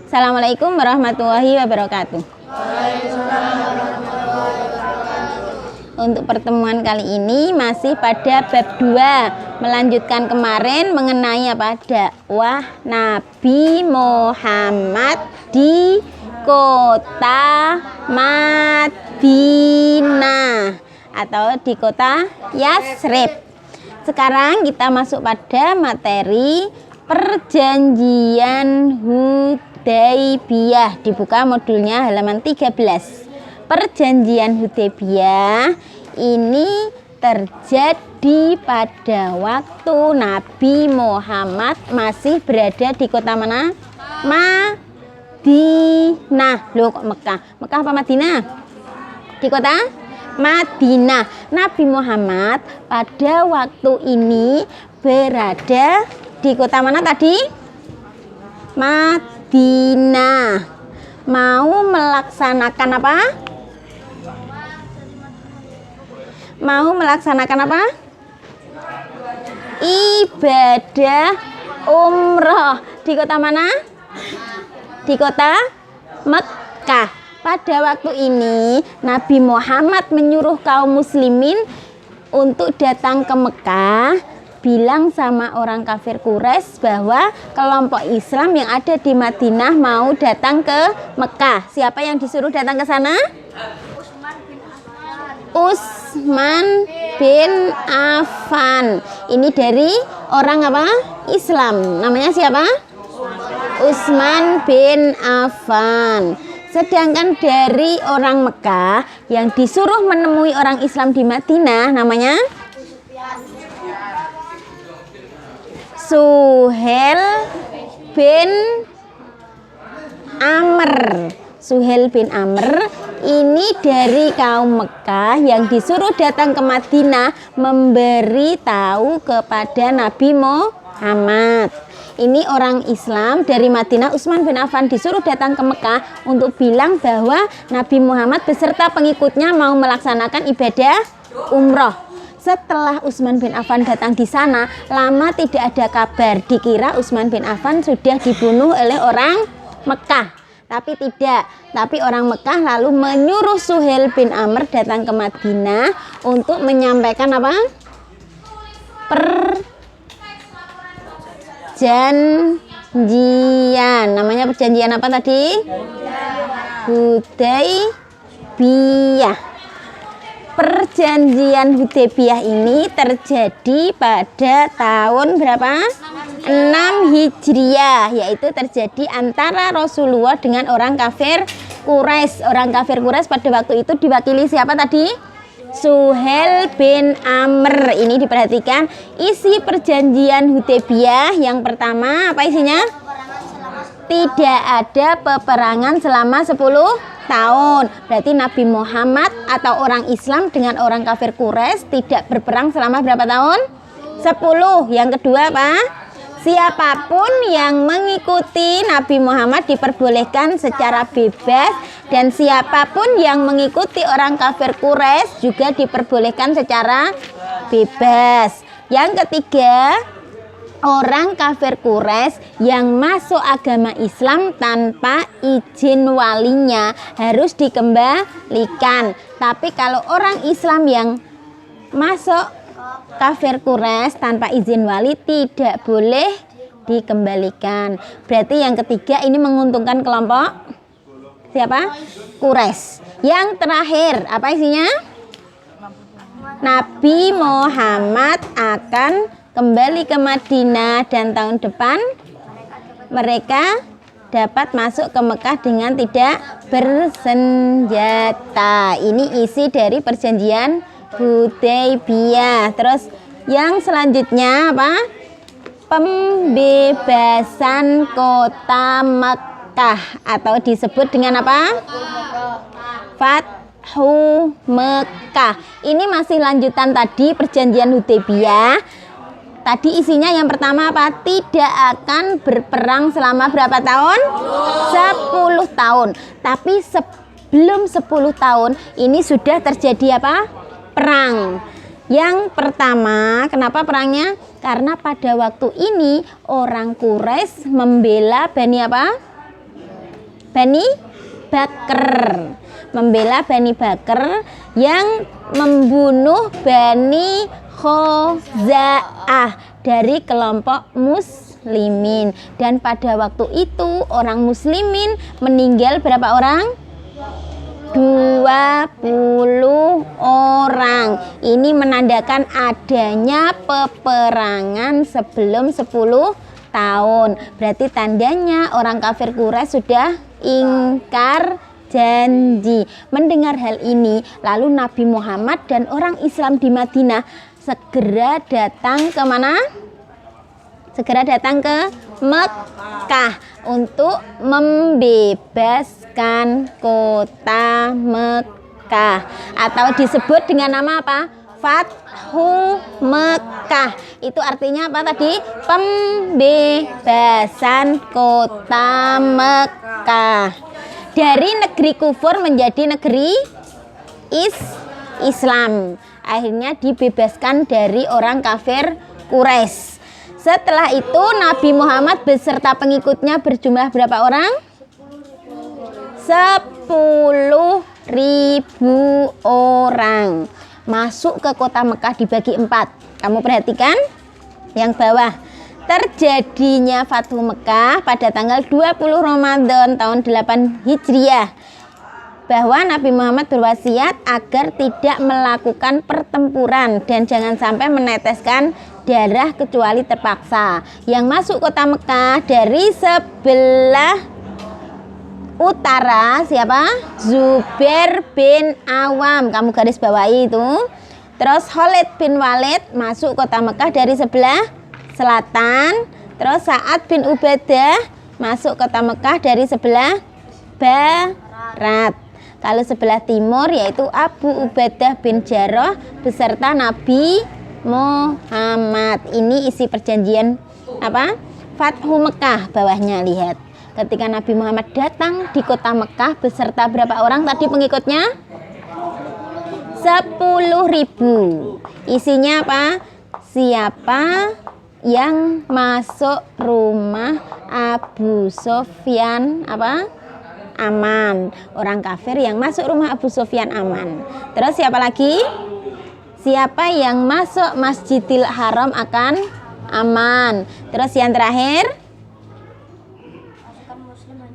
Assalamualaikum warahmatullahi wabarakatuh. Untuk pertemuan kali ini masih pada bab 2, melanjutkan kemarin mengenai apa? Dakwah Nabi Muhammad di kota Madinah atau di kota Yasrib. Sekarang kita masuk pada materi perjanjian Hudaybiyah. Dibuka modulnya halaman 13. Perjanjian Hudaybiyah ini terjadi pada waktu Nabi Muhammad masih berada di kota mana? Madinah. Loh kok Mekah? Mekah apa Madinah? Di kota Madinah. Nabi Muhammad pada waktu ini berada di kota mana tadi? Madinah. Mau melaksanakan apa? Mau melaksanakan apa? Ibadah umroh. Di kota mana? Di kota Mekah. Pada waktu ini Nabi Muhammad menyuruh kaum muslimin untuk datang ke Mekah, bilang sama orang kafir Quraisy bahwa kelompok Islam yang ada di Madinah mau datang ke Mekah. Siapa yang disuruh datang ke sana? Utsman bin Affan. Ini dari orang apa? Islam. Namanya siapa? Utsman bin Affan. Sedangkan dari orang Mekah yang disuruh menemui orang Islam di Madinah namanya Suhail bin Amr. Suhail bin Amr ini dari kaum Mekah yang disuruh datang ke Madinah memberi tahu kepada Nabi Muhammad. Ini orang Islam dari Madinah. Utsman bin Affan disuruh datang ke Mekah untuk bilang bahwa Nabi Muhammad beserta pengikutnya mau melaksanakan ibadah umroh. Setelah Utsman bin Affan datang di sana, lama tidak ada kabar. Dikira Utsman bin Affan sudah dibunuh oleh orang Mekah. Tapi tidak. Tapi orang Mekah lalu menyuruh Suhail bin Amr datang ke Madinah untuk menyampaikan apa? Perjanjian. Namanya perjanjian apa tadi? Hudaybiyah. Perjanjian Hudaybiyah ini terjadi pada tahun berapa? 6 Hijriah, yaitu terjadi antara Rasulullah dengan orang kafir Quraisy. Orang kafir Quraisy pada waktu itu diwakili siapa tadi? Suhail bin Amr. Ini diperhatikan isi perjanjian Hudaybiyah. Yang pertama apa isinya? Tidak ada peperangan selama 10 tahun. Berarti Nabi Muhammad atau orang Islam dengan orang kafir Quraisy tidak berperang selama berapa tahun? 10. Yang kedua apa? Siapapun yang mengikuti Nabi Muhammad diperbolehkan secara bebas, dan siapapun yang mengikuti orang kafir Quraisy juga diperbolehkan secara bebas. Yang ketiga, orang kafir Quraisy yang masuk agama Islam tanpa izin walinya harus dikembalikan. Tapi kalau orang Islam yang masuk kafir Quraisy tanpa izin wali tidak boleh dikembalikan. Berarti yang ketiga ini menguntungkan kelompok siapa? Quraisy. Yang terakhir apa isinya? Nabi Muhammad akan kembali ke Madinah dan tahun depan mereka dapat masuk ke Mekah dengan tidak bersenjata. Ini isi dari perjanjian Hudaybiyah. Terus yang selanjutnya apa? Pembebasan kota Mekah atau disebut dengan apa? Fathu Mekah. Ini masih lanjutan tadi perjanjian Hudaybiyah. Tadi isinya yang pertama apa? Tidak akan berperang selama berapa tahun? 10 tahun. Tapi sebelum 10 tahun ini sudah terjadi apa? Perang. Yang pertama, kenapa perangnya? Karena pada waktu ini orang Quraisy membela Bani apa? Bani Bakr, membela Bani Bakr yang membunuh Bani Khuza'ah dari kelompok muslimin. Dan pada waktu itu orang muslimin meninggal berapa orang? 20 orang. Ini menandakan adanya peperangan sebelum 10 tahun. Berarti tandanya orang kafir Quraisy sudah ingkar janji. Mendengar hal ini, lalu Nabi Muhammad dan orang Islam di Madinah segera datang ke mana? Segera datang ke Mekah untuk membebaskan kota Mekah, atau disebut dengan nama apa? Fathu Mekah. Itu artinya apa tadi? Pembebasan kota Mekah dari negeri kufur menjadi negeri Islam. Akhirnya dibebaskan dari orang kafir Quraisy. Setelah itu Nabi Muhammad beserta pengikutnya berjumlah berapa orang? 10.000 orang masuk ke kota Mekah dibagi 4. Kamu perhatikan yang bawah. Terjadinya Fathu Mekah pada tanggal 20 Ramadan tahun 8 Hijriah, bahwa Nabi Muhammad berwasiat agar tidak melakukan pertempuran dan jangan sampai meneteskan darah kecuali terpaksa. Yang masuk kota Mekah dari sebelah utara siapa? Zubair bin Awam, kamu garis bawahi itu. Terus Khalid bin Walid masuk kota Mekah dari sebelah selatan. Terus Sa'ad bin Ubadah masuk kota Mekah dari sebelah barat. Kalau sebelah timur yaitu Abu Ubadah bin Jarrah beserta Nabi Muhammad. Ini isi perjanjian apa? Fathu Mekah. Bawahnya lihat. Ketika Nabi Muhammad datang di kota Mekah beserta berapa orang tadi pengikutnya? 10.000. Isinya apa? Siapa yang masuk rumah Abu Sufyan apa? Aman. Orang kafir yang masuk rumah Abu Sufyan aman. Terus siapa lagi? Siapa yang masuk Masjidil Haram akan aman. Terus yang terakhir,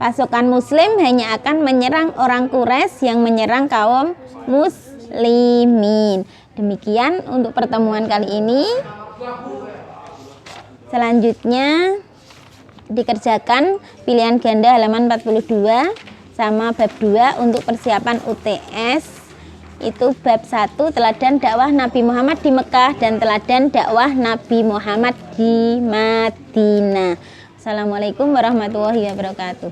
pasukan muslim hanya akan menyerang orang Quraisy yang menyerang kaum muslimin. Demikian untuk pertemuan kali ini. Selanjutnya dikerjakan pilihan ganda halaman 42 sama bab 2 untuk persiapan UTS. Itu bab 1 teladan dakwah Nabi Muhammad di Mekah dan teladan dakwah Nabi Muhammad di Madinah. Assalamualaikum warahmatullahi wabarakatuh.